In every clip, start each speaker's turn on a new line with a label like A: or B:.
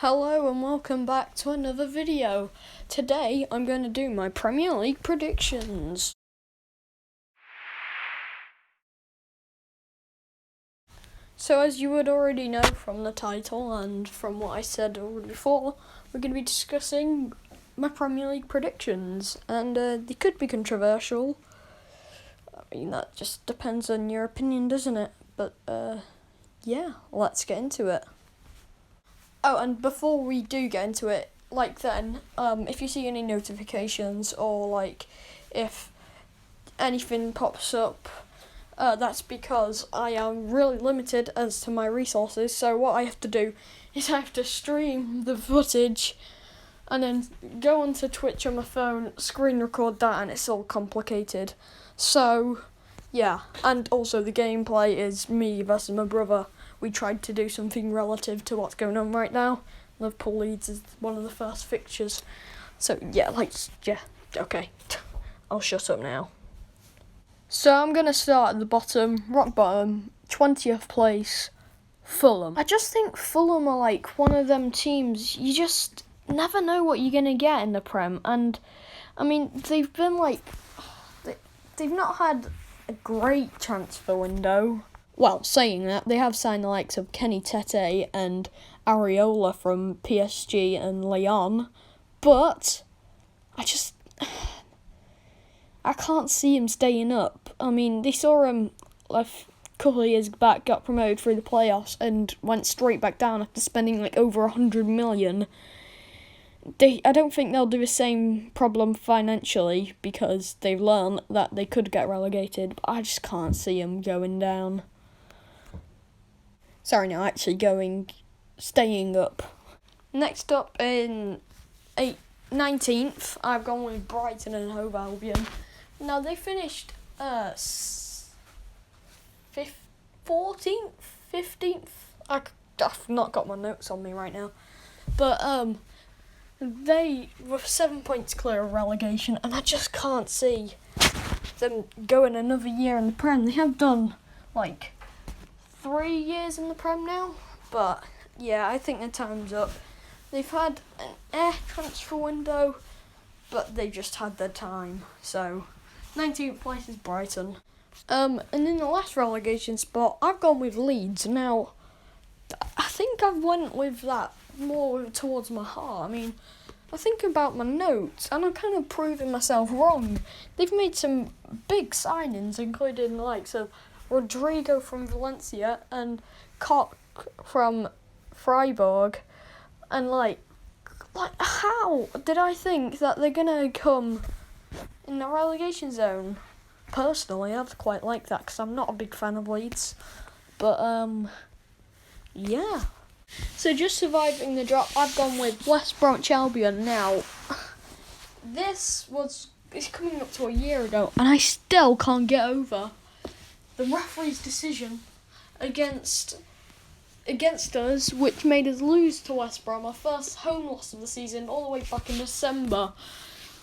A: Hello and welcome back to another video. Today I'm going to do my Premier League predictions. So as you would already know from the title and from what I said already before, we're going to be discussing my Premier League predictions, and they could be controversial. I mean, that just depends on your opinion, doesn't it? But yeah, let's get into it. Oh, and before we do get into it, if you see any notifications or if anything pops up, that's because I am really limited as to my resources. So what I have to do is I have to stream the footage and then go onto Twitch on my phone, screen record that, and it's all complicated. So yeah, and also the gameplay is me versus my brother. We tried to do something relative to what's going on right now. Liverpool Leeds is one of the first fixtures. So okay. I'll shut up now. So I'm going to start at the bottom, rock bottom, 20th place, Fulham. I just think Fulham are like one of them teams, you just never know what you're going to get in the Prem. And, I mean, they've not had a great transfer window. Well, saying that, they have signed the likes of Kenny Tete and Areola from PSG and Lyon, but I can't see him staying up. I mean, they saw him a couple of years back, got promoted through the playoffs and went straight back down after spending over 100 million. I don't think they'll do the same problem financially because they've learned that they could get relegated, but I just can't see them going down. Sorry, no, actually staying up. Next up in 19th, I've gone with Brighton and Hove Albion. Now, they finished 14th, 15th? I've not got my notes on me right now. But they were 7 points clear of relegation, and I just can't see them going another year in the Prem. They have done 3 years in the Prem now, but yeah, I think the time's up. They've had an transfer window, but they just had their time. So 19th place is Brighton. And in the last relegation spot, I've gone with Leeds. Now, I think I've went with that more towards my heart. I mean, I think about my notes, and I'm kind of proving myself wrong. They've made some big signings, including the likes of Rodrigo from Valencia and Koch from Freiburg, and how did I think that they're gonna come in the relegation zone? Personally, I'd quite like that because I'm not a big fan of Leeds, but yeah. So just surviving the drop, I've gone with West Bromwich Albion. Now, it's coming up to a year ago, and I still can't get over the referee's decision against us, which made us lose to West Brom, our first home loss of the season, all the way back in December.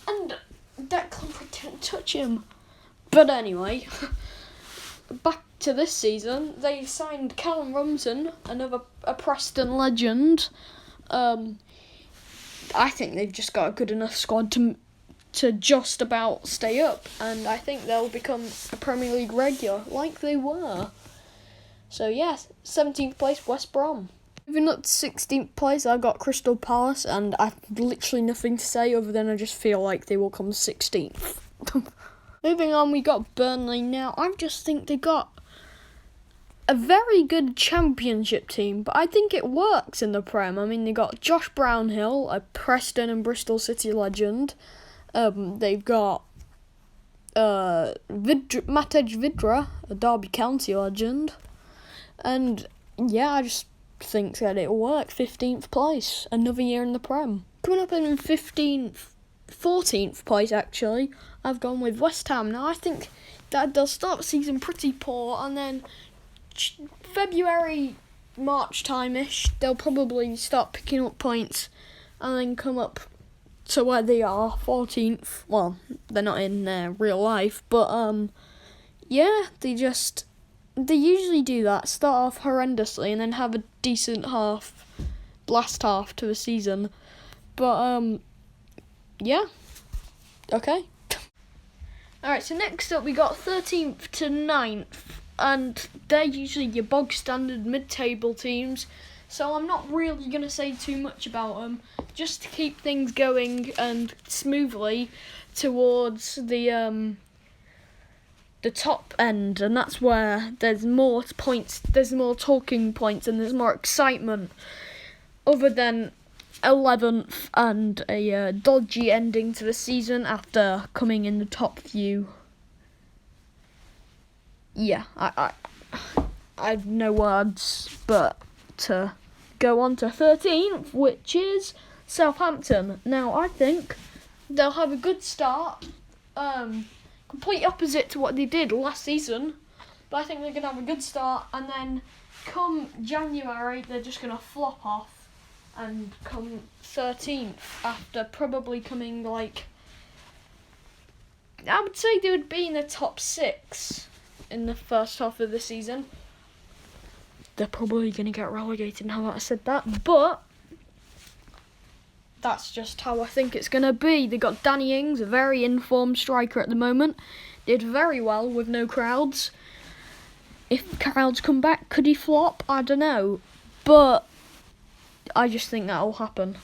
A: And Declan didn't touch him. But anyway, back to this season, they signed Callum Robinson, a Preston legend. I think they've just got a good enough squad to just about stay up, and I think they'll become a Premier League regular like they were. So yes, 17th place, West Brom. Moving up to 16th place, I've got Crystal Palace, and I've literally nothing to say other than I just feel like they will come 16th. Moving on, we got Burnley. Now, I just think they got a very good championship team, but I think it works in the Prem. I mean, they got Josh Brownhill, a Preston and Bristol City legend. They've got Matej Vidra, a Derby County legend. And yeah, I just think that it'll work. 15th place, another year in the Prem. Coming up in 14th place actually, I've gone with West Ham. Now I think that they'll start the season pretty poor, and then February, March time-ish, they'll probably start picking up points and then come up to where they are, 14th. Well, they're not in their real life, but yeah, they usually do that, start off horrendously and then have a decent half, last half to the season. But, yeah. Okay. Alright, so next up we got 13th to 9th, and they're usually your bog standard mid-table teams, so I'm not really going to say too much about them, just to keep things going and smoothly towards the top end, and that's where there's more points, there's more talking points, and there's more excitement, other than 11th and a dodgy ending to the season after coming in the top few. Yeah, I have no words but to go on to 13th, which is Southampton. Now, I think they'll have a good start, complete opposite to what they did last season, but I think they're going to have a good start, and then come January, they're just going to flop off and come 13th after probably coming, like, I would say they would be in the top 6 in the first half of the season. They're probably going to get relegated now that I said that, but that's just how I think it's going to be. They got Danny Ings, a very informed striker at the moment. Did very well with no crowds. If crowds come back, could he flop? I don't know, but I just think that'll happen.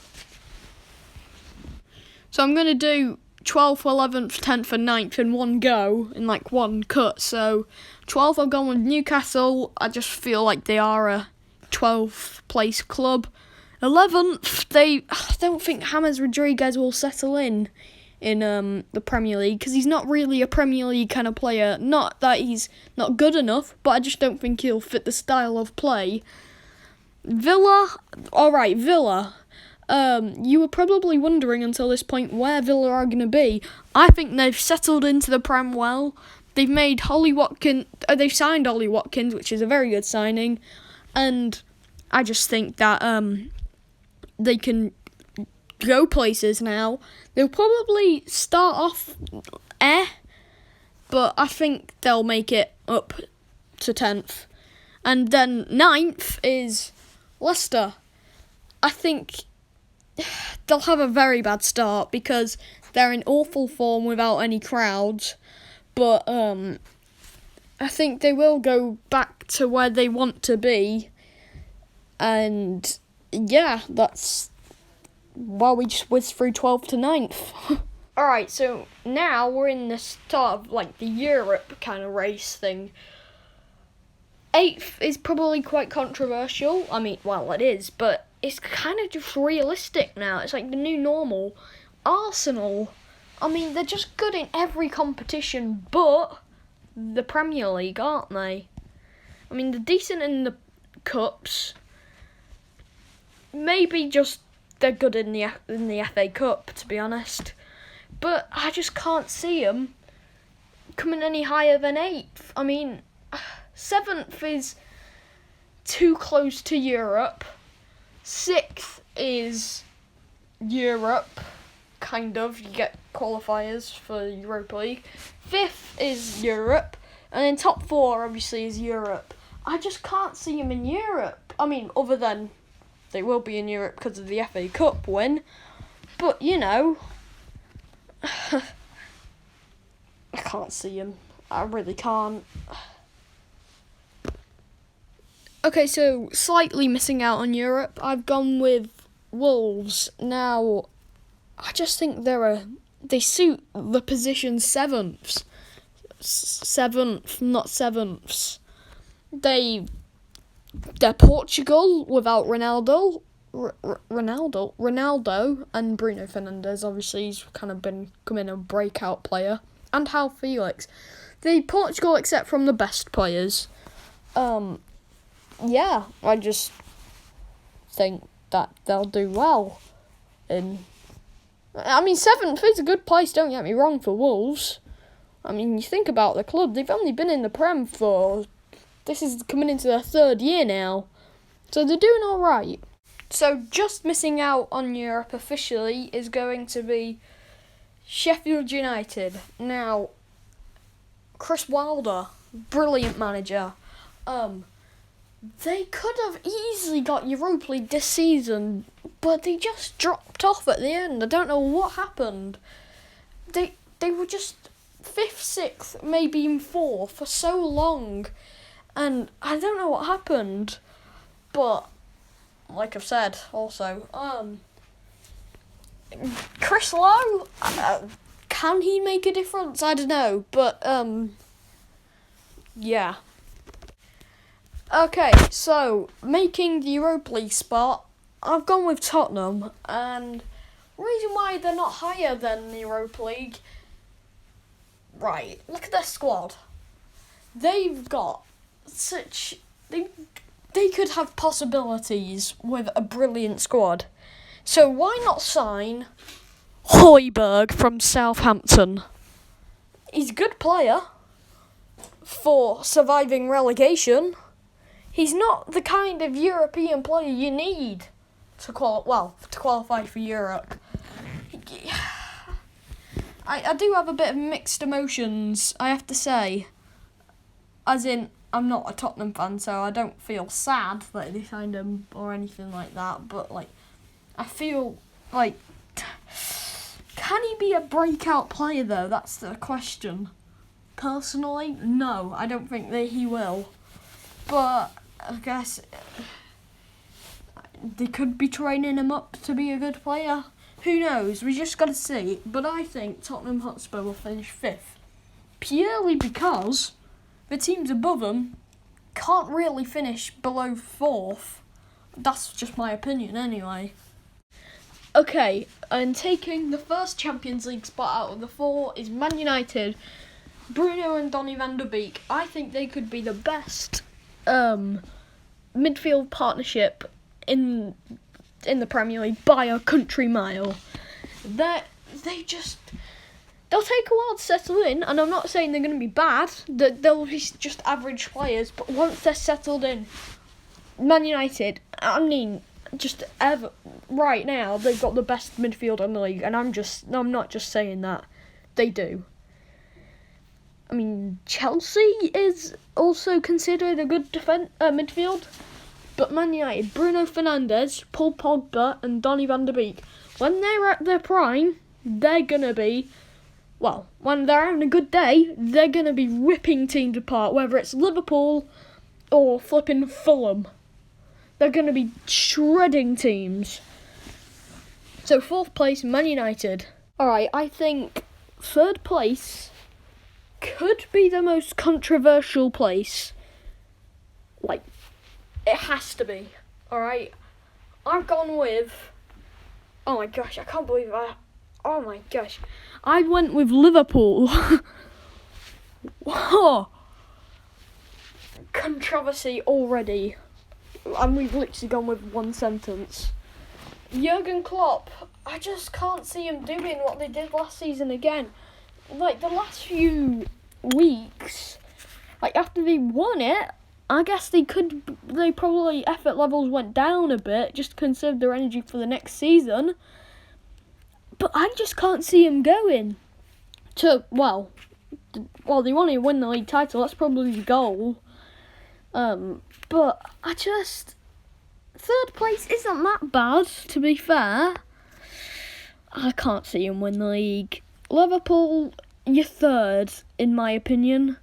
A: So I'm going to do 12th, 11th, 10th and 9th in one go, in like one cut. So 12th I'll go with Newcastle. I just feel like they are a 12th place club. 11th, I don't think James Rodriguez will settle in the Premier League, because he's not really a Premier League kind of player. Not that he's not good enough, but I just don't think he'll fit the style of play. Villa, alright, Villa. You were probably wondering until this point where Villa are going to be. I think they've settled into the Prem well. They've made they've signed Ollie Watkins, which is a very good signing, and I just think that they can go places now. They'll probably start off but I think they'll make it up to 10th. And then 9th is Leicester. I think they'll have a very bad start because they're in awful form without any crowds. But I think they will go back to where they want to be. And yeah, that's why we just whizzed through 12th to 9th. Alright, so now we're in the start of like the Europe kind of race thing. 8th is probably quite controversial. I mean, well, it is, but it's kind of just realistic now. It's like the new normal. Arsenal, I mean, they're just good in every competition but the Premier League, aren't they? I mean, they're decent in the cups. Maybe just they're good in the FA Cup, to be honest. But I just can't see them coming any higher than 8th. I mean, 7th is too close to Europe. 6th is Europe, kind of. You get qualifiers for Europa League. 5th is Europe. And then top 4, obviously, is Europe. I just can't see them in Europe. I mean, other than they will be in Europe because of the FA Cup win. But, you know, I can't see them. I really can't. Okay, so slightly missing out on Europe. I've gone with Wolves. Now, I just think they suit the position 7th. 7th, not 7ths. They're Portugal without Ronaldo. Ronaldo and Bruno Fernandes, obviously, he's kind of becoming a breakout player. And João Felix. The Portugal, except from the best players. Yeah, I just think that they'll do well. I mean, 7th is a good place, don't get me wrong, for Wolves. I mean, you think about the club, they've only been in the Prem this is coming into their 3rd year now. So they're doing alright. So just missing out on Europe officially is going to be Sheffield United. Now, Chris Wilder, brilliant manager. They could have easily got Europa League this season, but they just dropped off at the end. I don't know what happened. They were just 5th, 6th, maybe even 4th for so long, and I don't know what happened. But like I've said, also, Chris Lowe, can he make a difference? I don't know, but yeah. Okay, so making the Europa League spot, I've gone with Tottenham, and reason why they're not higher than the Europa League, right, look at their squad. They've got such... They could have possibilities with a brilliant squad. So why not sign Højbjerg from Southampton? He's a good player for surviving relegation. He's not the kind of European player you need to qualify for Europe. I do have a bit of mixed emotions, I have to say. As in, I'm not a Tottenham fan, so I don't feel sad that they signed him or anything like that. But, I feel like... Can he be a breakout player, though? That's the question. Personally, no, I don't think that he will. But I guess they could be training him up to be a good player. Who knows? We just got to see. But I think Tottenham Hotspur will finish 5th. Purely because the teams above them can't really finish below 4th. That's just my opinion anyway. Okay, and taking the first Champions League spot out of the 4 is Man United. Bruno and Donny van der Beek. I think they could be the best midfield partnership in the Premier League by a country mile. They'll take a while to settle in, and I'm not saying they're going to be bad. They'll be just average players, but once they're settled in, Man United, right now they've got the best midfield in the league, and I'm not just saying that. They do. I mean, Chelsea is also considered a good midfield, but Man United, Bruno Fernandes, Paul Pogba and Donny van der Beek, when they're at their prime, they're going to be, when they're having a good day, they're going to be ripping teams apart, whether it's Liverpool or flipping Fulham. They're going to be shredding teams. So 4th place, Man United. Alright, I think 3rd place could be the most controversial place. It has to be. Alright? I've gone with... Oh my gosh, I can't believe that. Oh my gosh. I went with Liverpool. Whoa. Controversy already. And we've literally gone with one sentence. Jurgen Klopp. I just can't see him doing what they did last season again. The last few weeks, after they won it, I guess they probably effort levels went down a bit just to conserve their energy for the next season. But I just can't see him going to, they want to win the league title, that's probably the goal. But 3rd place isn't that bad, to be fair. I can't see him win the league. Liverpool, you're 3rd, in my opinion.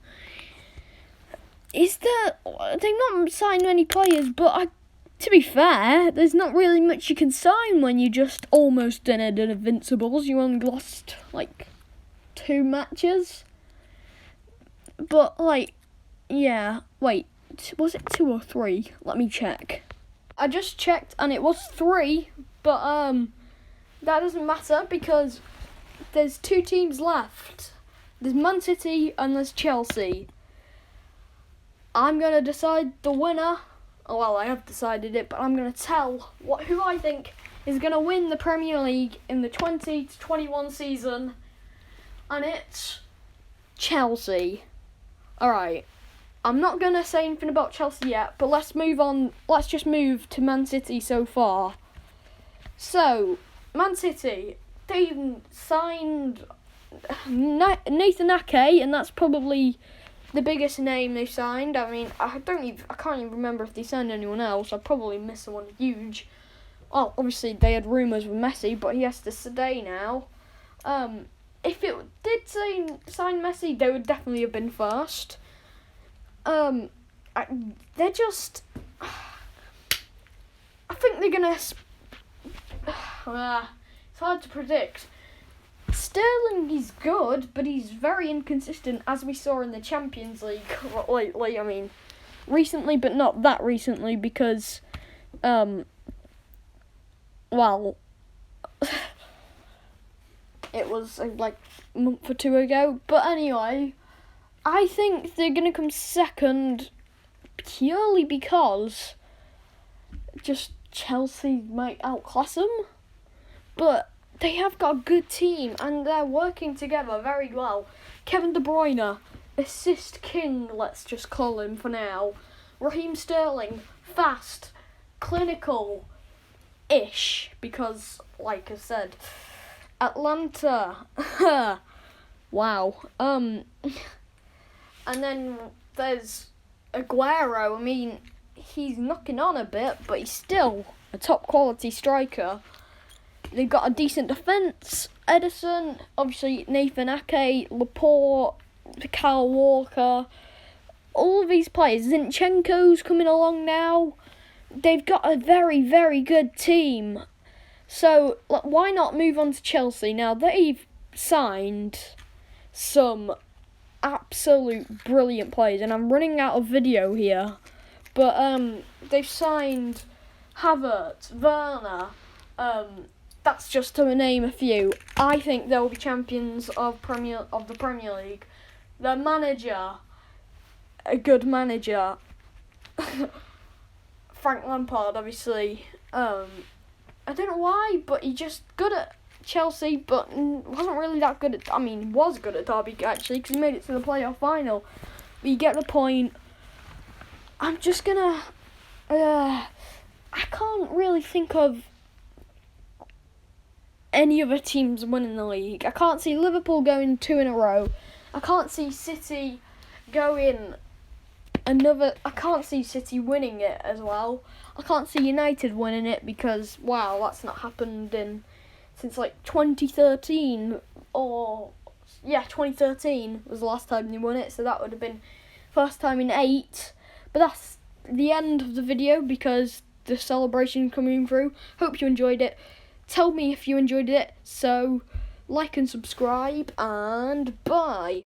A: They've not signed many players, but to be fair, there's not really much you can sign when you just almost did Invincibles. You only lost, 2 matches. But, yeah, wait, was it 2 or 3? Let me check. I just checked, and it was 3, but, that doesn't matter, because there's 2 teams left. There's Man City and there's Chelsea. I'm going to decide the winner. Well, I have decided it, but I'm going to tell who I think is going to win the Premier League in the 20-21 season. And it's Chelsea. Alright, I'm not going to say anything about Chelsea yet, but let's move on. Let's just move to Man City so far. So, Man City, they've signed Nathan Ake, and that's probably the biggest name they signed. I mean, I can't even remember if they signed anyone else. I probably missed someone huge. Well, obviously they had rumours with Messi, but he has to stay now. If it did sign Messi, they would definitely have been first. They're just. I think they're gonna. It's hard to predict. Sterling, he's good, but he's very inconsistent, as we saw in the Champions League lately. I mean, recently, but not that recently, because, well, it was like a month or two ago. But anyway, I think they're going to come second purely because just Chelsea might outclass them. But they have got a good team and they're working together very well. Kevin De Bruyne, assist king, let's just call him for now. Raheem Sterling, fast, clinical-ish, because, like I said, Atlanta, wow. And then there's Aguero. I mean, he's knocking on a bit, but he's still a top-quality striker. They've got a decent defence. Ederson, obviously Nathan Ake, Laporte, Kyle Walker, all of these players. Zinchenko's coming along now. They've got a very, very good team. So why not move on to Chelsea? Now, they've signed some absolute brilliant players, and I'm running out of video here. But they've signed Havertz, Werner, that's just to name a few. I think they'll be champions of the Premier League. Their manager, a good manager, Frank Lampard, obviously. I don't know why, but he's just good at Chelsea, but wasn't really that good at. I mean, he was good at Derby actually, because he made it to the playoff final. But you get the point. I'm just gonna. I can't really think of any other teams winning the league. I can't see Liverpool going 2 in a row. I can't see City going another. I can't see City winning it as well. I can't see United winning it because, wow, that's not happened since like 2013 2013 was the last time they won it, so that would have been first time in 8. But that's the end of the video because the celebration coming through. Hope you enjoyed it. Tell me if you enjoyed it. So like and subscribe and bye.